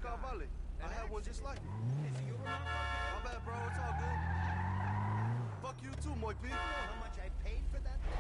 I had one just like it. My bad, bro. It's all good. Fuck you too, Moy P. You know how much I paid for that thing?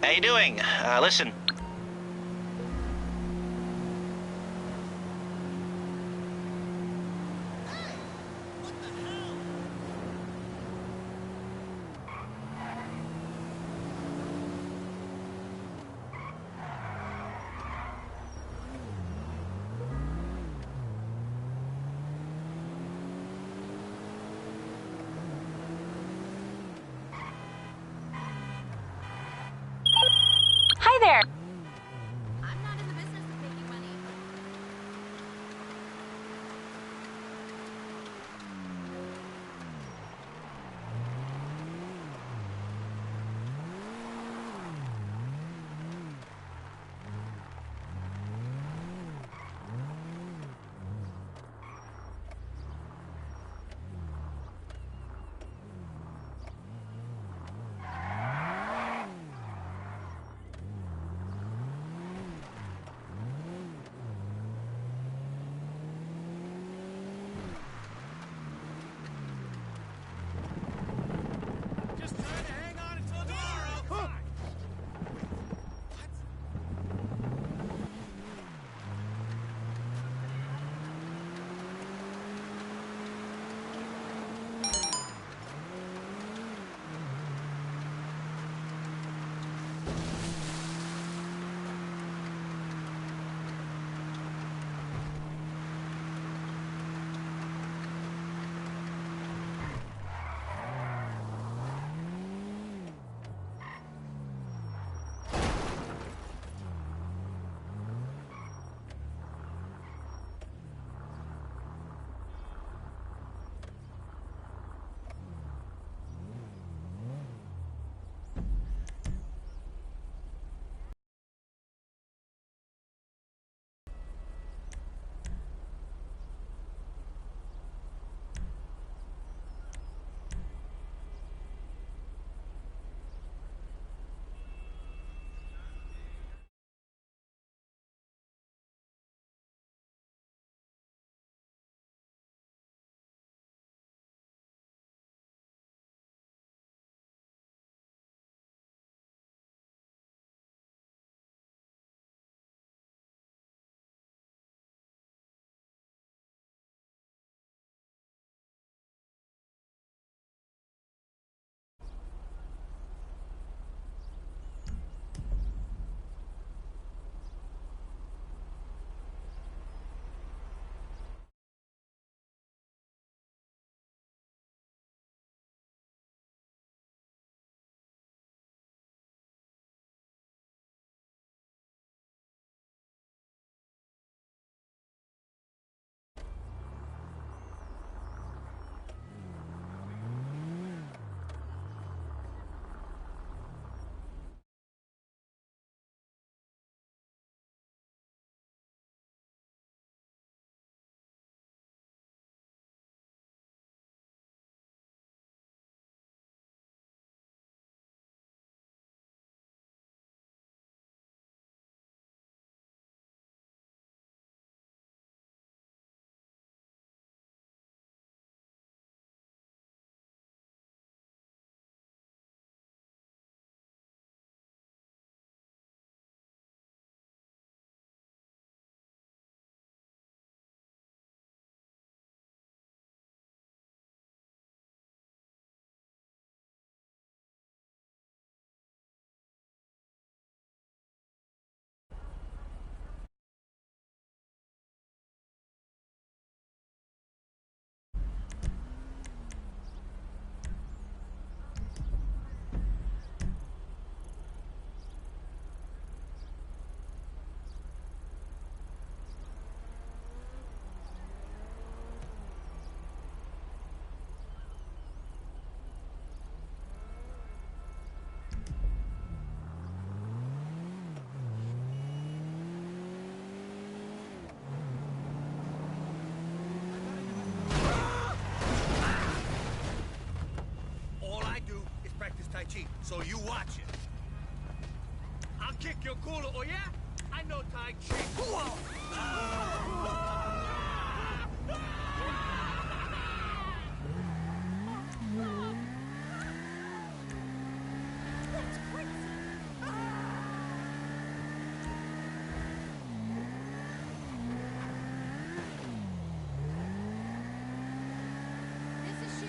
How you doing? Listen. Hi there. I'm not in the business of making money. So you watch it. I'll kick your culo, oh yeah? I know Tai Chi. This is she.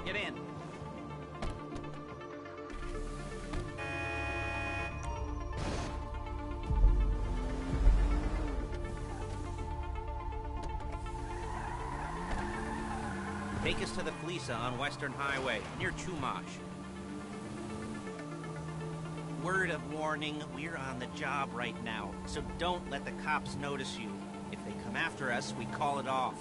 Get in. Take us to the Felisa on Western Highway, near Chumash. Word of warning, we're on the job right now, so don't let the cops notice you. If they come after us, we call it off.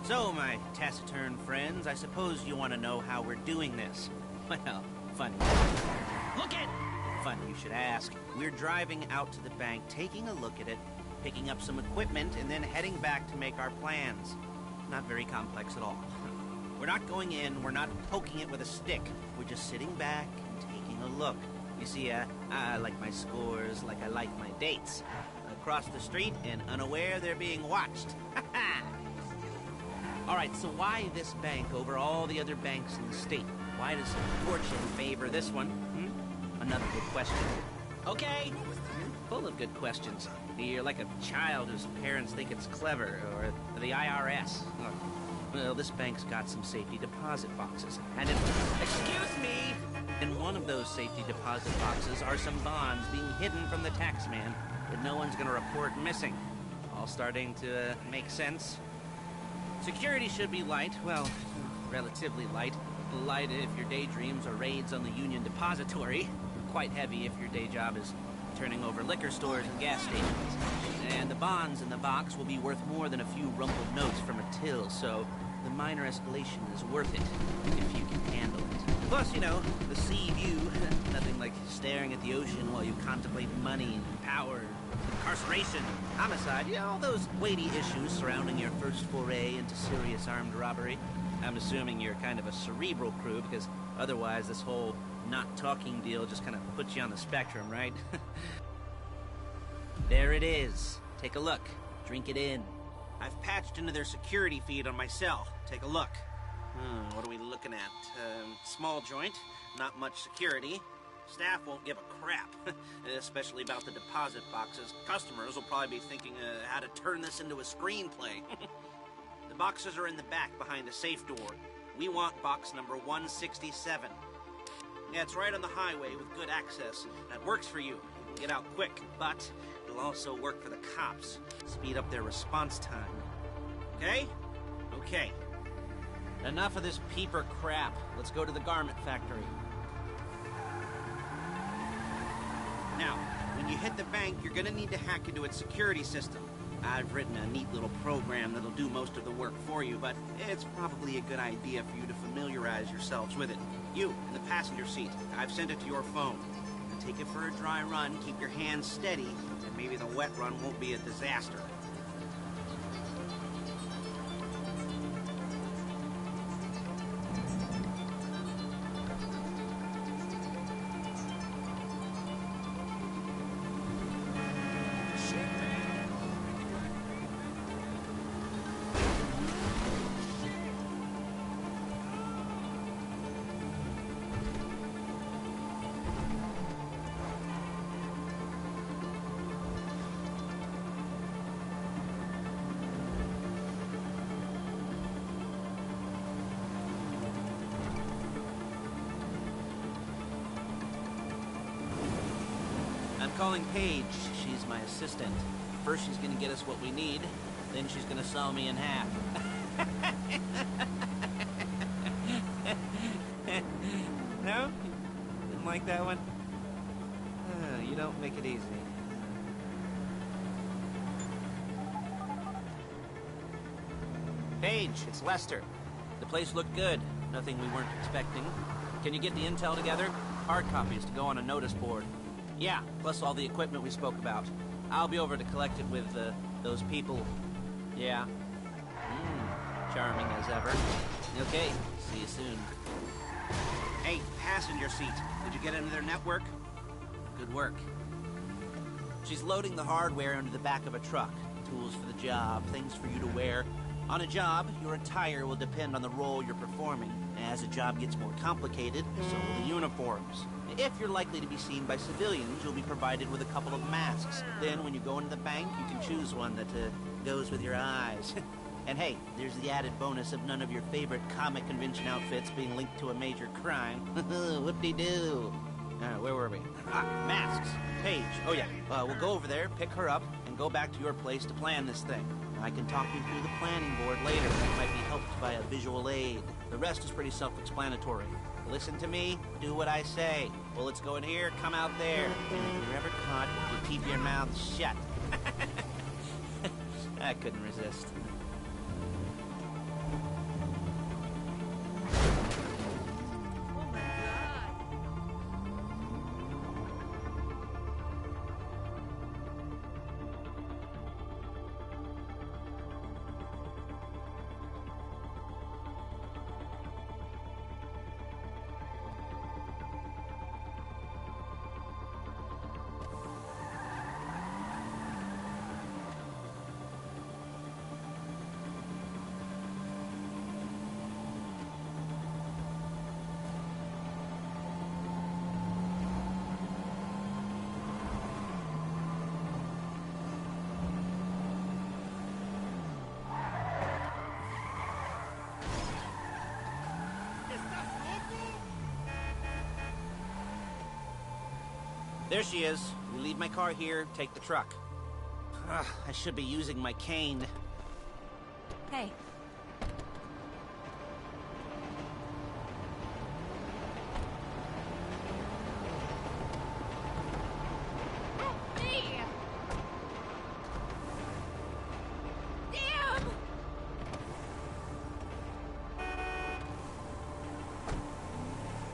So, my taciturn friends, I suppose you want to know how we're doing this. Well, funny. Look it! Funny you should ask. We're driving out to the bank, taking a look at it, picking up some equipment, and then heading back to make our plans. Not very complex at all. We're not going in, we're not poking it with a stick. We're just sitting back and taking a look. You see, I like my scores like I like my dates. Across the street and unaware they're being watched. All right, so why this bank over all the other banks in the state? Why does fortune favor this one? Another good question. Okay, you're full of good questions. You're like a child whose parents think it's clever, or the IRS. Well, this bank's got some safety deposit boxes. And excuse me! In one of those safety deposit boxes are some bonds being hidden from the tax man that no one's gonna report missing. All starting to make sense? Security should be light, well, relatively light. Light if your daydreams are raids on the Union Depository. Quite heavy if your day job is turning over liquor stores and gas stations. And the bonds in the box will be worth more than a few rumpled notes from a till, so the minor escalation is worth it, if you can handle it. Plus, you know, the sea view, nothing like staring at the ocean while you contemplate money and power, incarceration, homicide, you know, all those weighty issues surrounding your first foray into serious armed robbery. I'm assuming you're kind of a cerebral crew, because otherwise this whole not talking deal just kind of puts you on the spectrum, right? There it is. Take a look. Drink it in. I've patched into their security feed on my cell. Take a look. What are we looking at? Small joint, not much security. Staff won't give a crap, especially about the deposit boxes. Customers will probably be thinking how to turn this into a screenplay. The boxes are in the back behind the safe door. We want box number 167. Yeah, it's right on the highway with good access. That works for you. Get out quick, but it'll also work for the cops. Speed up their response time. Okay? Okay. Enough of this peeper crap. Let's go to the garment factory. Now, when you hit the bank, you're gonna need to hack into its security system. I've written a neat little program that'll do most of the work for you, but it's probably a good idea for you to familiarize yourselves with it. You, in the passenger seat, I've sent it to your phone. Take it for a dry run, keep your hands steady, and maybe the wet run won't be a disaster. I'm calling Paige. She's my assistant. First she's gonna get us what we need, then she's gonna saw me in half. No? Didn't like that one? You don't make it easy. Paige, it's Lester. The place looked good. Nothing we weren't expecting. Can you get the intel together? Hard copies to go on a notice board. Yeah, plus all the equipment we spoke about. I'll be over to collect it with, those people. Yeah. Charming as ever. Okay, see you soon. Hey, passenger seat. Did you get into their network? Good work. She's loading the hardware into the back of a truck. Tools for the job, things for you to wear. On a job, your attire will depend on the role you're performing. As a job gets more complicated, so will the uniforms. If you're likely to be seen by civilians, you'll be provided with a couple of masks. Then, when you go into the bank, you can choose one that goes with your eyes. And hey, there's the added bonus of none of your favorite comic convention outfits being linked to a major crime. Whoop-de-doo. Where were we? Masks. Paige. Oh yeah, we'll go over there, pick her up, and go back to your place to plan this thing. I can talk you through the planning board later. That might be helped by a visual aid. The rest is pretty self-explanatory. Listen to me, do what I say. Bullets go in here, come out there. And if you're ever caught, you keep your mouth shut. I couldn't resist. There she is. You leave my car here, take the truck. I should be using my cane. Hey. Me! Damn!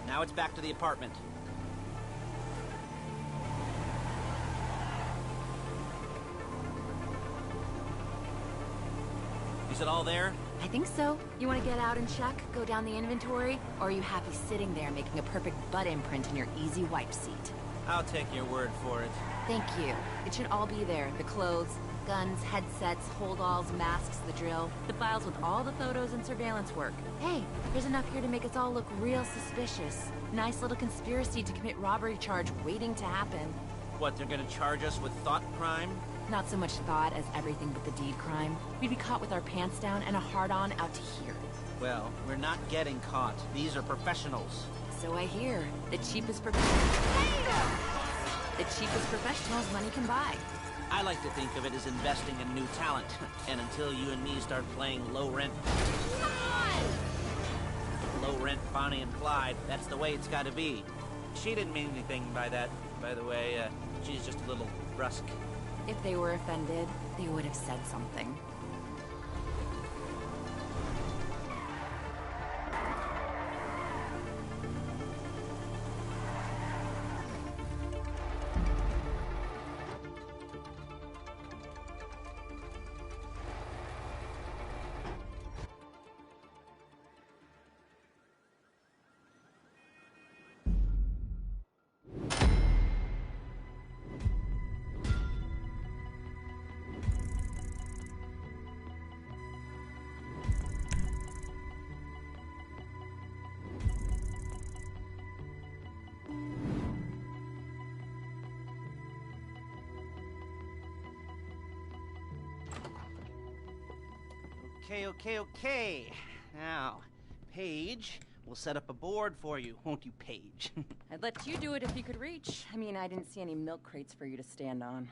Now it's back to the apartment. Is it all there? I think so. You want to get out and check? Go down the inventory? Or are you happy sitting there making a perfect butt imprint in your easy wipe seat? I'll take your word for it. Thank you. It should all be there. The clothes, Shotguns, headsets, holdalls, masks, the drill. The files with all the photos and surveillance work. Hey, there's enough here to make us all look real suspicious. Nice little conspiracy to commit robbery charge waiting to happen. What, they're gonna charge us with thought crime? Not so much thought as everything but the deed crime. We'd be caught with our pants down and a hard-on out to here. Well, we're not getting caught. These are professionals. So I hear. The cheapest professionals money can buy. I like to think of it as investing in new talent. And until you and me start playing low-rent... Low-rent Bonnie and Clyde, that's the way it's gotta be. She didn't mean anything by that, by the way. She's just a little brusque. If they were offended, they would have said something. Okay. Now, Paige, we'll set up a board for you, won't you, Paige? I'd let you do it if you could reach. I mean, I didn't see any milk crates for you to stand on.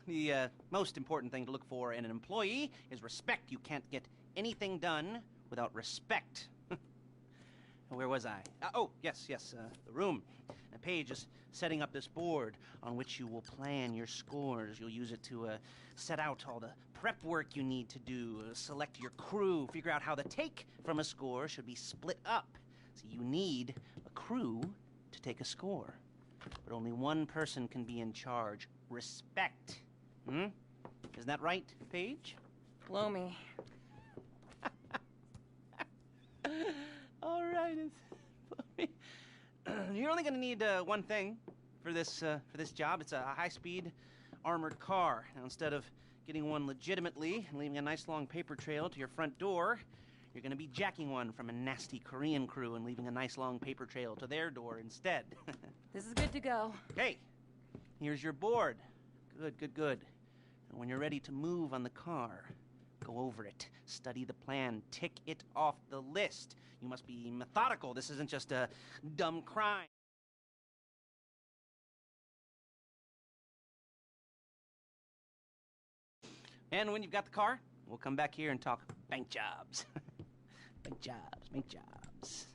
The most important thing to look for in an employee is respect. You can't get anything done without respect. Where was I? Yes, the room. Now, Paige is setting up this board on which you will plan your scores. You'll use it to set out all the prep work you need to do, select your crew, figure out how the take from a score should be split up. So you need a crew to take a score. But only one person can be in charge. Respect. Isn't that right, Paige? Blow me. All right. You're only going to need one thing for this job. It's a high-speed armored car. Now, instead of getting one legitimately and leaving a nice long paper trail to your front door, you're going to be jacking one from a nasty Korean crew and leaving a nice long paper trail to their door instead. This is good to go. Hey, here's your board. Good. And when you're ready to move on the car, go over it, study the plan, tick it off the list. You must be methodical. This isn't just a dumb crime. And when you've got the car, we'll come back here and talk bank jobs. Bank jobs.